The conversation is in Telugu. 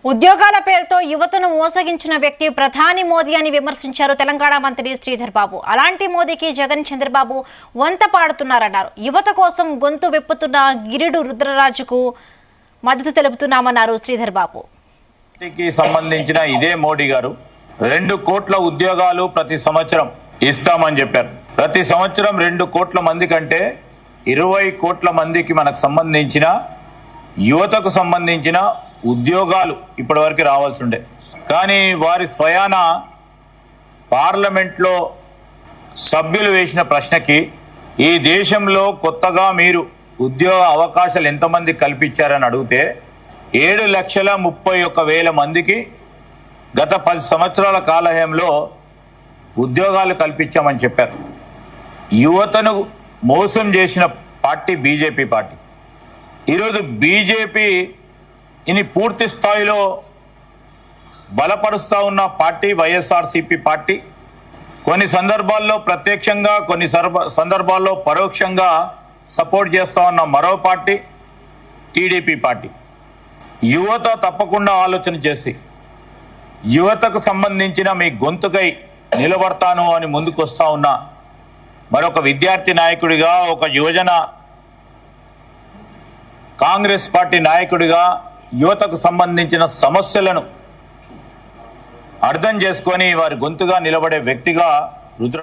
ఉద్యోగాల పేరుతో యువతను మోసగించిన వ్యక్తి ప్రధాని మోదీ అని విమర్శించారు తెలంగాణ మంత్రి శ్రీధర్ బాబు. అలాంటి మోదీకి జగన్ చంద్రబాబు వంత పాడుతున్నారన్నారు. యువత కోసం గొంతు విప్పుతున్న గిరిడు రుద్రరాజుకు మద్దతు తెలుపుతున్నామన్నారు శ్రీధర్ బాబు. సంబంధించిన ఇదే మోడీ గారు 2 కోట్ల ఉద్యోగాలు ప్రతి సంవత్సరం ఇస్తామని చెప్పారు. ప్రతి సంవత్సరం 2 కోట్ల మంది కంటే 20 కోట్ల మందికి మనకు సంబంధించిన యువతకు సంబంధించిన ఉద్యోగాలు ఇప్పటివరకు రావాల్సి ఉండే. కానీ వారి స్వయాన పార్లమెంట్లో సభ్యులు వేసిన ప్రశ్నకి ఈ దేశంలో కొత్తగా మీరు ఉద్యోగ అవకాశాలు ఎంతమంది కల్పించారని అడిగితే 7,31,000 మందికి గత 10 సంవత్సరాల కాలహయంలో ఉద్యోగాలు కల్పించామని చెప్పారు. యువతను మోసం చేసిన పార్టీ బీజేపీ పార్టీ. ఈరోజు బీజేపీని పూర్తి స్థాయిలో బలపరుస్తూ ఉన్న పార్టీ వైఎస్ఆర్సీపీ పార్టీ. కొన్ని సందర్భాల్లో ప్రత్యక్షంగా, కొన్ని సందర్భాల్లో పరోక్షంగా సపోర్ట్ చేస్తూ ఉన్న మరో పార్టీ టీడీపీ పార్టీ. యువత తప్పకుండా ఆలోచన చేసి యువతకు సంబంధించిన మీ గొంతుకై నిలబడతాను అని ముందుకు వస్తూ ఉన్న మరొక విద్యార్థి నాయకుడిగా, ఒక యువజన కాంగ్రెస్ పార్టీ నాయకుడిగా యువతకు సంబంధించిన సమస్యలను అర్థం చేసుకొని వారి గొంతుగా నిలబడే వ్యక్తిగా రుద్ర